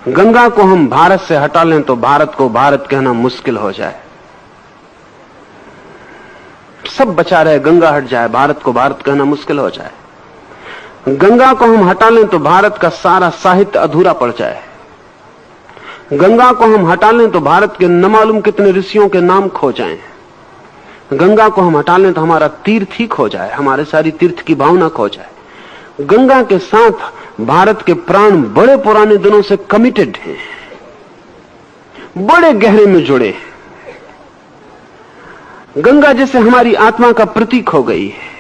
गंगा को हम भारत से हटा लें तो भारत को भारत कहना मुश्किल हो जाए। सब बचा रहे, गंगा हट जाए, भारत को भारत कहना मुश्किल हो जाए। गंगा को हम हटा लें तो भारत का सारा साहित्य अधूरा पड़ जाए। गंगा को हम हटा लें तो भारत के न मालूम कितने ऋषियों के नाम खो जाएं। गंगा को हम हटा लें तो हमारा तीर्थ ही खो जाए, हमारे सारी तीर्थ की भावना खो जाए। गंगा के साथ भारत के प्राण बड़े पुराने दिनों से कमिटेड हैं, बड़े गहरे में जुड़े हैं। गंगा जैसे हमारी आत्मा का प्रतीक हो गई है।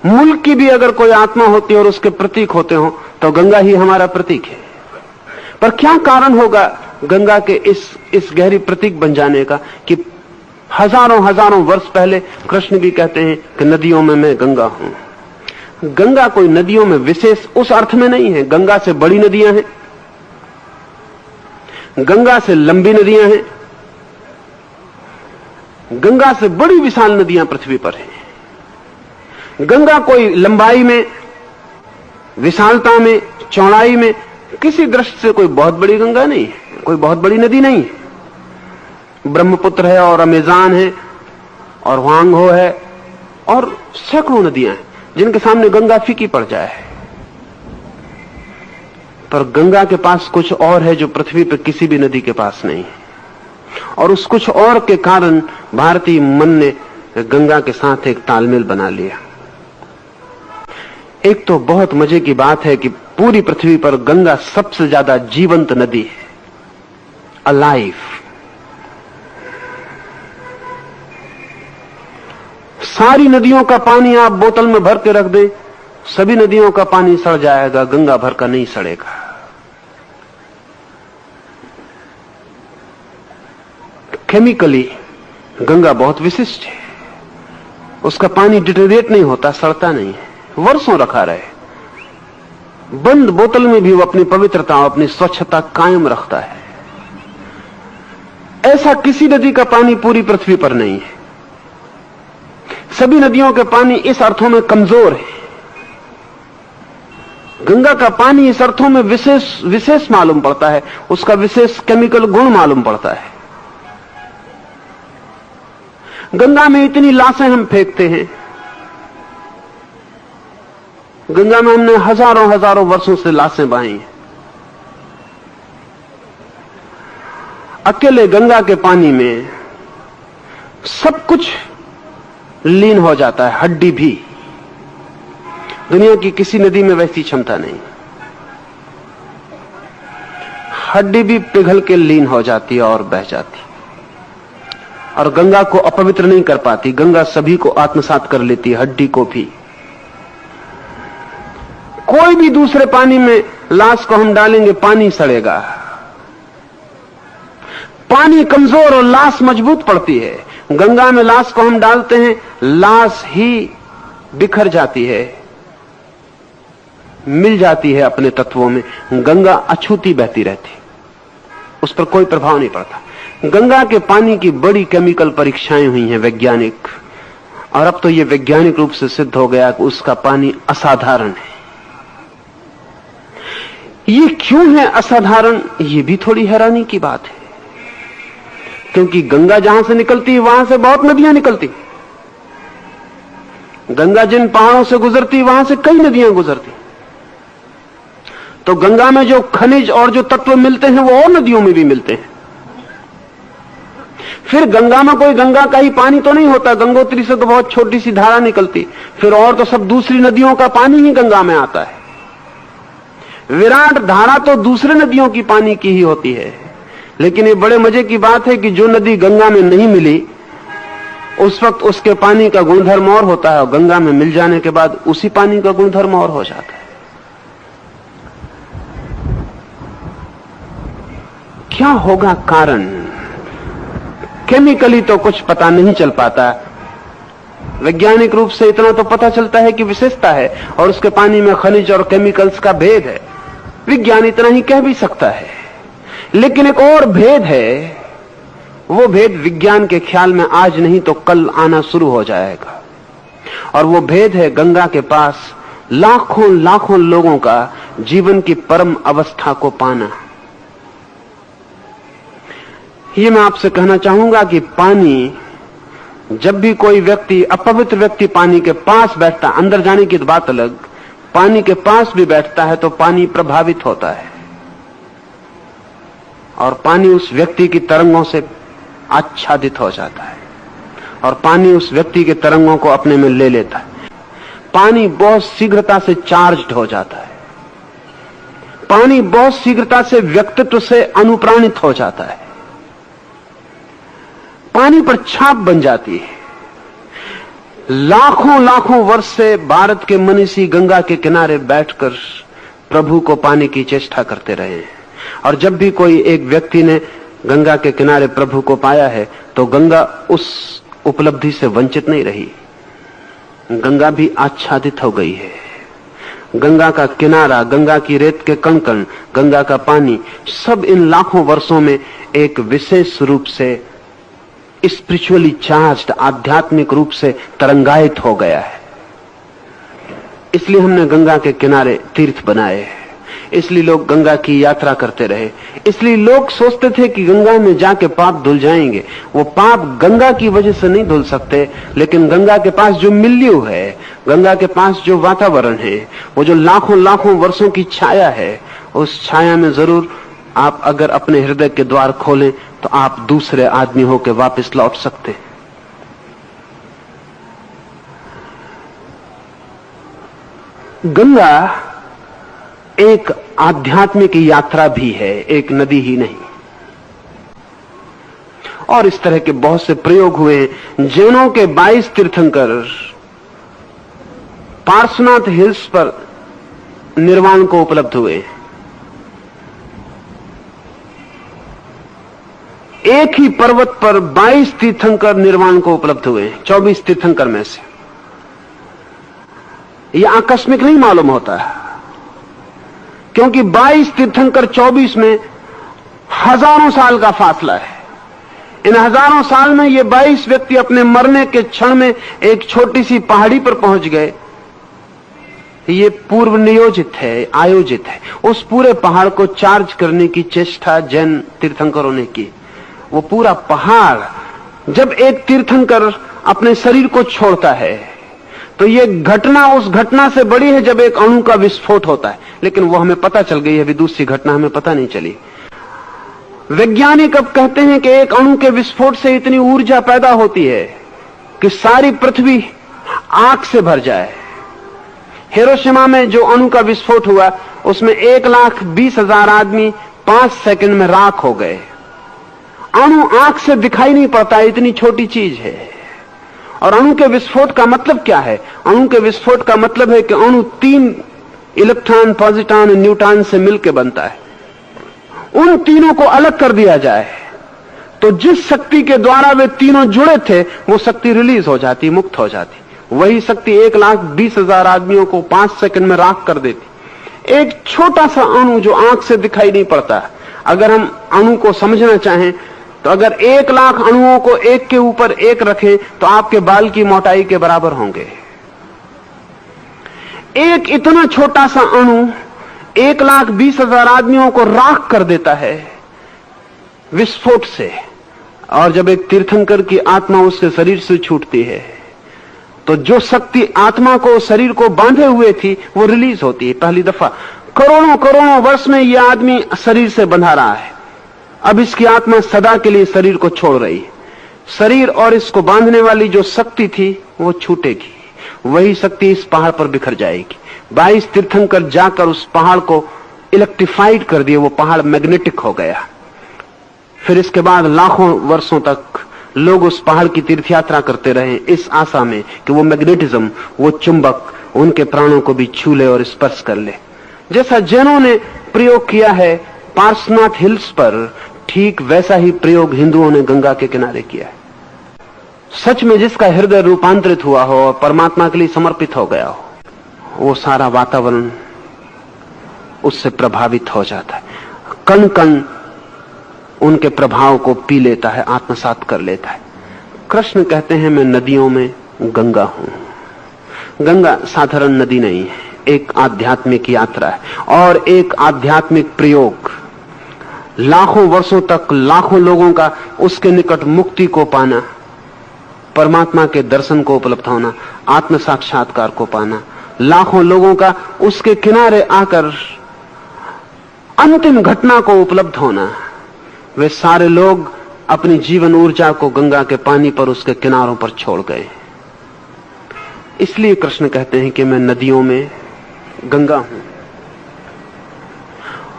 मुल्क की भी अगर कोई आत्मा होती और उसके प्रतीक होते हो तो गंगा ही हमारा प्रतीक है। पर क्या कारण होगा गंगा के इस गहरी प्रतीक बन जाने का कि हजारों वर्ष पहले कृष्ण भी कहते हैं कि नदियों में मैं गंगा हूं। गंगा कोई नदियों में विशेष उस अर्थ में नहीं है। गंगा से बड़ी नदियां हैं, गंगा से लंबी नदियां हैं, गंगा से बड़ी विशाल नदियां पृथ्वी पर हैं। गंगा कोई लंबाई में, विशालता में, चौड़ाई में किसी दृष्टि से कोई बहुत बड़ी गंगा नहीं है, कोई बहुत बड़ी नदी नहीं है। ब्रह्मपुत्र है और अमेज़न है और वांगहो है और सैकड़ों नदियां हैं जिनके सामने गंगा फीकी पड़ जाए। पर गंगा के पास कुछ और है जो पृथ्वी पर किसी भी नदी के पास नहीं है, और उस कुछ और के कारण भारतीय मन ने गंगा के साथ एक तालमेल बना लिया। एक तो बहुत मजे की बात है कि पूरी पृथ्वी पर गंगा सबसे ज्यादा जीवंत नदी है, अलाइव। सारी नदियों का पानी आप बोतल में भर के रख दें, सभी नदियों का पानी सड़ जाएगा, गंगा भर का नहीं सड़ेगा। केमिकली गंगा बहुत विशिष्ट है। उसका पानी डिटेरिएट नहीं होता, सड़ता नहीं है, वर्षों रखा रहे। बंद बोतल में भी वो अपनी पवित्रता और अपनी स्वच्छता कायम रखता है। ऐसा किसी नदी का पानी पूरी पृथ्वी पर नहीं है। सभी नदियों के पानी इस अर्थों में कमजोर है। गंगा का पानी इस अर्थों में विशेष मालूम पड़ता है, उसका विशेष केमिकल गुण मालूम पड़ता है। गंगा में इतनी लाशें हम फेंकते हैं, गंगा में हमने हजारों वर्षों से लाशें बहाई हैं। अकेले गंगा के पानी में सब कुछ लीन हो जाता है, हड्डी भी। दुनिया की किसी नदी में वैसी क्षमता नहीं। हड्डी भी पिघल के लीन हो जाती है और बह जाती है, और गंगा को अपवित्र नहीं कर पाती। गंगा सभी को आत्मसात कर लेती है, हड्डी को भी। कोई भी दूसरे पानी में लाश को हम डालेंगे, पानी सड़ेगा। पानी कमजोर और लाश मजबूत पड़ती है। गंगा में लाश को हम डालते हैं, लाश ही बिखर जाती है, मिल जाती है अपने तत्वों में। गंगा अछूती बहती रहती, उस पर कोई प्रभाव नहीं पड़ता। गंगा के पानी की बड़ी केमिकल परीक्षाएं हुई हैं वैज्ञानिक, और अब तो यह वैज्ञानिक रूप से सिद्ध हो गया कि उसका पानी असाधारण है। ये क्यों है असाधारण, ये भी थोड़ी हैरानी की बात है, क्योंकि गंगा जहां से निकलती है वहां से बहुत नदियां निकलती। गंगा जिन पहाड़ों से गुजरती है वहां से कई नदियां गुजरती। तो गंगा में जो खनिज और जो तत्व मिलते हैं वो और नदियों में भी मिलते हैं। फिर गंगा में कोई गंगा का ही पानी तो नहीं होता, गंगोत्री से तो बहुत छोटी सी धारा निकलती, फिर और तो सब दूसरी नदियों का पानी ही गंगा में आता है। विराट धारा तो दूसरे नदियों की पानी की ही होती है। लेकिन ये बड़े मजे की बात है कि जो नदी गंगा में नहीं मिली उस वक्त उसके पानी का गुणधर्म और होता है, और गंगा में मिल जाने के बाद उसी पानी का गुणधर्म और हो जाता है। क्या होगा कारण? केमिकली तो कुछ पता नहीं चल पाता, वैज्ञानिक रूप से इतना तो पता चलता है कि विशेषता है और उसके पानी में खनिज और केमिकल्स का भेद है। विज्ञान इतना ही कह भी सकता है। लेकिन एक और भेद है, वो भेद विज्ञान के ख्याल में आज नहीं तो कल आना शुरू हो जाएगा, और वो भेद है गंगा के पास लाखों लोगों का जीवन की परम अवस्था को पाना, ये मैं आपसे कहना चाहूंगा कि पानी, जब भी कोई व्यक्ति, अपवित्र व्यक्ति पानी के पास बैठता, अंदर जाने की बात अलग, पानी के पास भी बैठता है तो पानी प्रभावित होता है और पानी उस व्यक्ति की तरंगों से आच्छादित हो जाता है और पानी उस व्यक्ति के तरंगों को अपने में ले लेता है। पानी बहुत शीघ्रता से चार्ज्ड हो जाता है। पानी बहुत शीघ्रता से व्यक्तित्व से अनुप्राणित हो जाता है। पानी पर छाप बन जाती है। लाखों लाखों वर्ष से भारत के मनीषी गंगा के किनारे बैठकर प्रभु को पाने की चेष्टा करते रहे हैं और जब भी कोई एक व्यक्ति ने गंगा के किनारे प्रभु को पाया है तो गंगा उस उपलब्धि से वंचित नहीं रही। गंगा भी आच्छादित हो गई है। गंगा का किनारा, गंगा की रेत के कण-कण, गंगा का पानी, सब इन लाखों वर्षों में एक विशेष रूप से स्पिरिचुअली चार्ज्ड, आध्यात्मिक रूप से तरंगायित हो गया है। इसलिए हमने गंगा के किनारे तीर्थ बनाए हैं। इसलिए लोग गंगा की यात्रा करते रहे। इसलिए लोग सोचते थे कि गंगा में जाके पाप धुल जाएंगे। वो पाप गंगा की वजह से नहीं धुल सकते, लेकिन गंगा के पास जो मिल्यू है, गंगा के पास जो वातावरण है, वो जो लाखों लाखों वर्षों की छाया है, उस छाया में जरूर आप अगर अपने हृदय के द्वार खोलें तो आप दूसरे आदमी होकर वापस लौट सकते। गंगा एक आध्यात्मिक यात्रा भी है, एक नदी ही नहीं। और इस तरह के बहुत से प्रयोग हुए हैं। जैनों के 22 तीर्थंकर पार्श्वनाथ हिल्स पर निर्वाण को उपलब्ध हुए। एक ही पर्वत पर 22 तीर्थंकर निर्वाण को उपलब्ध हुए, 24 तीर्थंकर में से। यह आकस्मिक नहीं मालूम होता है, क्योंकि 22 तीर्थंकर 24 में हजारों साल का फासला है। इन हजारों साल में ये 22 व्यक्ति अपने मरने के क्षण में एक छोटी सी पहाड़ी पर पहुंच गए। ये पूर्व नियोजित है, आयोजित है। उस पूरे पहाड़ को चार्ज करने की चेष्टा जैन तीर्थंकरों ने की। वो पूरा पहाड़, जब एक तीर्थंकर अपने शरीर को छोड़ता है तो ये घटना उस घटना से बड़ी है जब एक अणु का विस्फोट होता है, लेकिन वो हमें पता चल गई है। अभी दूसरी घटना हमें पता नहीं चली। वैज्ञानिक अब कहते हैं कि एक अणु के विस्फोट से इतनी ऊर्जा पैदा होती है कि सारी पृथ्वी आग से भर जाए। हिरोशिमा में जो अणु का विस्फोट हुआ उसमें 1,20,000 आदमी 5 सेकंड में राख हो गए। अणु आंख से दिखाई नहीं पड़ता, इतनी छोटी चीज है। और अणु के विस्फोट का मतलब क्या है? अणु के विस्फोट का मतलब है कि अणु 3 इलेक्ट्रॉन, पॉजिट्रॉन, न्यूट्रॉन से मिलकर बनता है। उन तीनों को अलग कर दिया जाए तो जिस शक्ति के द्वारा वे तीनों जुड़े थे वो शक्ति रिलीज हो जाती, मुक्त हो जाती। वही शक्ति 1,20,000 आदमियों को 5 सेकंड में राख कर देती। एक छोटा सा अणु जो आंख से दिखाई नहीं पड़ता, अगर हम अणु को समझना चाहें तो अगर 1,00,000 अणुओं को एक के ऊपर एक रखें तो आपके बाल की मोटाई के बराबर होंगे। एक इतना छोटा सा अणु 1,20,000 आदमियों को राख कर देता है विस्फोट से। और जब एक तीर्थंकर की आत्मा उसके शरीर से छूटती है तो जो शक्ति आत्मा को, शरीर को बांधे हुए थी, वो रिलीज होती है पहली दफा। करोड़ों करोड़ों वर्ष में यह आदमी शरीर से बंधा रहा है। अब इसकी आत्मा सदा के लिए शरीर को छोड़ रही है। शरीर और इसको बांधने वाली जो शक्ति थी वो छूटेगी। वही शक्ति इस पहाड़ पर बिखर जाएगी। 22 तीर्थंकर जाकर उस पहाड़ को इलेक्ट्रिफाइड कर दिए। वो पहाड़ मैग्नेटिक हो गया। फिर इसके बाद लाखों वर्षों तक लोग उस पहाड़ की तीर्थयात्रा करते रहे इस आशा में कि वो मैग्नेटिज्म, वो चुंबक उनके प्राणों को भी छू ले और स्पर्श कर ले। जैसा जैनों ने प्रयोग किया है पार्श्वनाथ हिल्स पर, ठीक वैसा ही प्रयोग हिंदुओं ने गंगा के किनारे किया है। सच में जिसका हृदय रूपांतरित हुआ हो और परमात्मा के लिए समर्पित हो गया हो, वो सारा वातावरण उससे प्रभावित हो जाता है। कण कण उनके प्रभाव को पी लेता है, आत्मसात कर लेता है। कृष्ण कहते हैं मैं नदियों में गंगा हूं। गंगा साधारण नदी नहीं है, एक आध्यात्मिक यात्रा है और एक आध्यात्मिक प्रयोग। लाखों वर्षों तक लाखों लोगों का उसके निकट मुक्ति को पाना, परमात्मा के दर्शन को उपलब्ध होना, आत्म साक्षात्कार को पाना, लाखों लोगों का उसके किनारे आकर अंतिम घटना को उपलब्ध होना, वे सारे लोग अपनी जीवन ऊर्जा को गंगा के पानी पर उसके किनारों पर छोड़ गए। इसलिए कृष्ण कहते हैं कि मैं नदियों में गंगा हूं।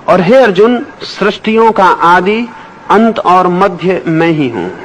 और हे अर्जुन, सृष्टियों का आदि, अंत और मध्य मैं ही हूं।